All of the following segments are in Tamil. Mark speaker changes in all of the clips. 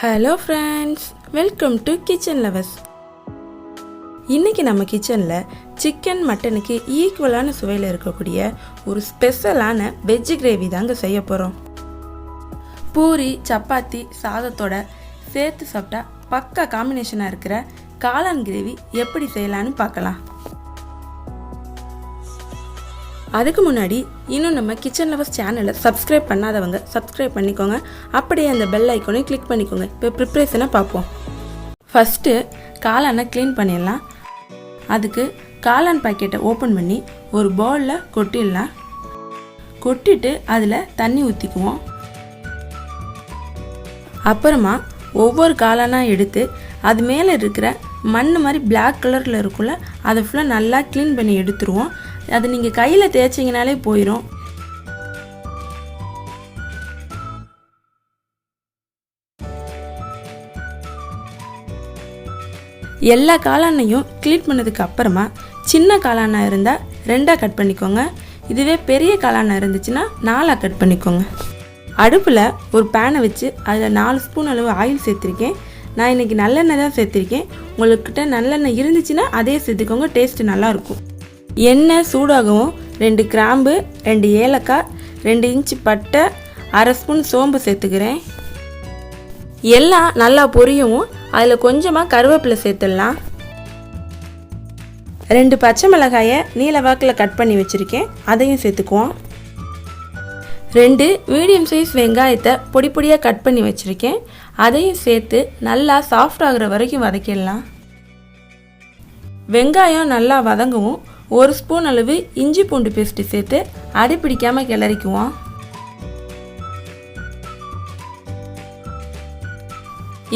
Speaker 1: Hello friends, welcome to kitchen lovers. இன்றைக்கி நம்ம கிச்சனில் சிக்கன் மட்டனுக்கு ஈக்குவலான சுவையில் இருக்கக்கூடிய ஒரு ஸ்பெஷலான வெஜ் கிரேவி தாங்க செய்ய போகிறோம். பூரி, சப்பாத்தி, சாதத்தோட சேர்த்து சாப்பிட்டா பக்கா காம்பினேஷனாக இருக்கிற காளான் கிரேவி எப்படி செய்யலான்னு பார்க்கலாம். அதுக்கு முன்னாடி இன்னும் நம்ம கிச்சன் லவர்ஸ் சேனலை சப்ஸ்கிரைப் பண்ணாதவங்க சப்ஸ்கிரைப் பண்ணிக்கோங்க. அப்படியே அந்த பெல் ஐக்கோனையும் கிளிக் பண்ணிக்கோங்க. இப்போ ப்ரிப்ரேஷனை பார்ப்போம். ஃபஸ்ட்டு காளானை க்ளீன் பண்ணிடலாம். அதுக்கு காளான் பாக்கெட்டை ஓப்பன் பண்ணி ஒரு பவுலில் கொட்டிடலாம். கொட்டிட்டு அதில் தண்ணி ஊற்றிக்குவோம். அப்புறமா ஒவ்வொரு காளானாக எடுத்து அது மேலே இருக்கிற மண் மாதிரி பிளாக் கலரில் இருக்குல்ல, அதை ஃபுல்லாக நல்லா க்ளீன் பண்ணி எடுத்துருவோம். அது நீங்கள் கையில் தேய்ச்சிங்கனாலே போயிடும். எல்லா காளானையும் க்ளீன் பண்ணதுக்கு அப்புறமா சின்ன காளானாக இருந்தால் 2ஆக கட் பண்ணிக்கோங்க. இதுவே பெரிய காளானாக இருந்துச்சுன்னா 4ஆக கட் பண்ணிக்கோங்க. அடுப்பில் ஒரு பேனை வச்சு அதில் 4 ஸ்பூன் அளவு ஆயில் சேர்த்துருக்கேன். நான் இன்றைக்கி நல்லெண்ணெய் தான் சேர்த்துருக்கேன். உங்கள்கிட்ட நல்லெண்ணெய் இருந்துச்சுன்னா அதே சேர்த்துக்கோங்க, டேஸ்ட்டு நல்லாயிருக்கும். எண்ணெய் சூடாகவும் 2 கிராம்பு, 2 ஏலக்காய், 2 இன்ச்சு பட்டை, 1/2 ஸ்பூன் சோம்பு சேர்த்துக்கிறேன். எல்லாம் நல்லா பொரியவும் அதில் கொஞ்சமாக கருவேப்பிலை சேர்த்துடலாம். 2 பச்சை மிளகாயை நீல வாக்கில் கட் பண்ணி வச்சுருக்கேன், அதையும் சேர்த்துக்குவோம். 2 மீடியம் சைஸ் வெங்காயத்தை பொடி பொடியாக கட் பண்ணி வச்சுருக்கேன், அதையும் சேர்த்து நல்லா சாஃப்ட் ஆகுற வரைக்கும் வதக்கிடலாம். வெங்காயம் நல்லா வதங்கவும் 1 ஸ்பூன் அளவு இஞ்சி பூண்டு பேஸ்ட்டு சேர்த்து அடி பிடிக்காமல் கிளறிக்குவோம்.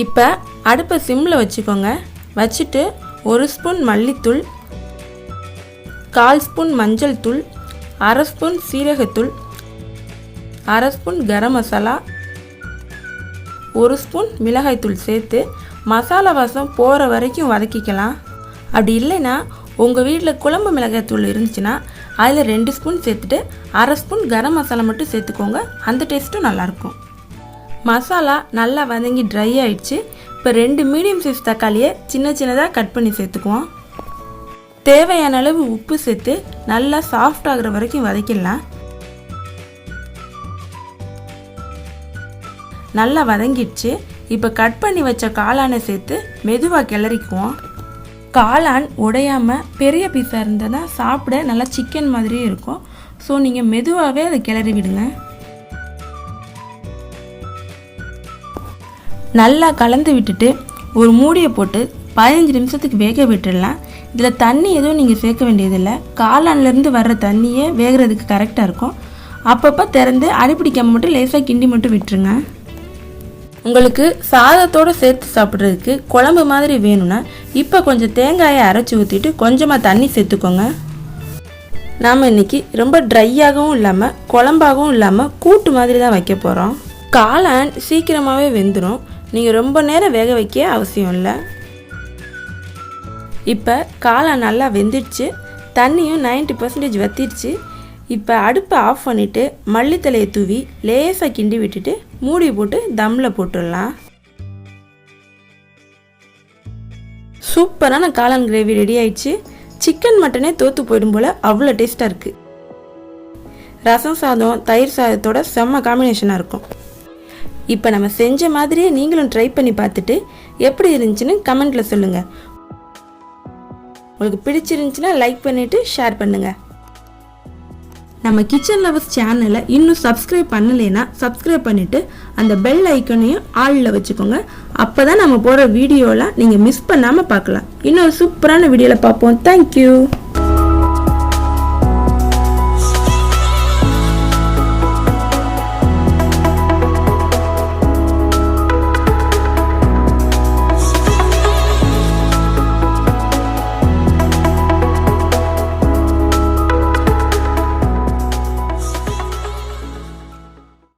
Speaker 1: இப்போ அடுப்பை சிம்மில் வச்சுக்கோங்க. வச்சுட்டு 1 ஸ்பூன் மல்லித்தூள், 1/4 ஸ்பூன் மஞ்சள் தூள், 1/2 ஸ்பூன் சீரகத்தூள், 1/2 ஸ்பூன் கரம் மசாலா, 1 ஸ்பூன் மிளகாய்த்தூள் சேர்த்து மசாலா வாசம் போகிற வரைக்கும் வதக்கிக்கலாம். அப்படி இல்லைன்னா உங்கள் வீட்டில் குழம்பு மிளகாய்த்தூள் இருந்துச்சுன்னா அதில் 2 ஸ்பூன் சேர்த்துட்டு 1/2 ஸ்பூன் கரம் மசாலா மட்டும் சேர்த்துக்கோங்க. அந்த டேஸ்ட்டும் நல்லாயிருக்கும். மசாலா நல்லா வதங்கி ட்ரை ஆகிடுச்சு. இப்போ 2 மீடியம் சைஸ் தக்காளியை சின்ன சின்னதாக கட் பண்ணி சேர்த்துக்குவோம். தேவையான அளவு உப்பு சேர்த்து நல்லா சாஃப்ட் ஆகுற வரைக்கும் வதக்கிடலாம். நல்லா வதங்கிடுச்சு. இப்போ கட் பண்ணி வச்ச காளானை சேர்த்து மெதுவாக கிளறிக்குவோம். காளான் உடையாமல் பெரிய பீஸாக இருந்ததுன்னா சாப்பிட நல்லா சிக்கன் மாதிரியே இருக்கும். ஸோ நீங்கள் மெதுவாகவே அதை கிளறி விடுங்க. நல்லா கலந்து விட்டுட்டு ஒரு மூடியை போட்டு 15 நிமிஷத்துக்கு வேக விட்டுடலாம். இதில் தண்ணி எதுவும் நீங்கள் சேர்க்க வேண்டியதில்லை. காளான்லேருந்து வர்ற தண்ணியே வேகிறதுக்கு கரெக்டாக இருக்கும். அப்பப்போ திறந்து அடிப்பிடிக்காமல் மட்டும் லேசாக கிண்டி மட்டும் விட்டுருங்க. உங்களுக்கு சாதத்தோடு சேர்த்து சாப்பிட்றதுக்கு குழம்பு மாதிரி வேணும்னா இப்போ கொஞ்சம் தேங்காயை அரைச்சி ஊற்றிட்டு கொஞ்சமாக தண்ணி சேர்த்துக்கோங்க. நாம் இன்றைக்கி ரொம்ப ட்ரையாகவும் இல்லாமல் குழம்பாகவும் இல்லாமல் கூட்டு மாதிரி தான் வைக்க போகிறோம். காளான் சீக்கிரமாகவே வெந்துடும். நீங்கள் ரொம்ப நேரம் வேக வைக்க அவசியம் இல்லை. இப்போ காளான் நல்லா வெந்துடுச்சு. தண்ணியும் 90% வற்றிடுச்சு. இப்போ அடுப்பை ஆஃப் பண்ணிவிட்டு மல்லித்தலையை தூவி லேசாக கிண்டி விட்டுட்டு மூடி போட்டு தம்மில் போட்டுடலாம். சூப்பரான காளான் கிரேவி ரெடி ஆயிடுச்சு. சிக்கன் மட்டனே தோற்று போயிடும் போல் அவ்வளோ டேஸ்ட்டாக இருக்குது. ரசம் சாதம், தயிர் சாதத்தோட செம்ம காம்பினேஷனாக இருக்கும். இப்போ நம்ம செஞ்ச மாதிரியே நீங்களும் ட்ரை பண்ணி பார்த்துட்டு எப்படி இருந்துச்சுன்னு கமெண்ட்டில் சொல்லுங்கள். உங்களுக்கு பிடிச்சிருந்துச்சுன்னா லைக் பண்ணிவிட்டு ஷேர் பண்ணுங்கள். நம்ம கிச்சன் லவர்ஸ் சேனலை இன்னும் சப்ஸ்கிரைப் பண்ணலைன்னா சப்ஸ்கிரைப் பண்ணிவிட்டு அந்த பெல் ஐக்கனையும் ஆளில் வச்சுக்கோங்க. அப்போ தான் நம்ம போகிற வீடியோலாம் நீங்கள் மிஸ் பண்ணாமல் பார்க்கலாம். இன்னொரு சூப்பரான வீடியோவில் பார்ப்போம். தேங்க்யூ.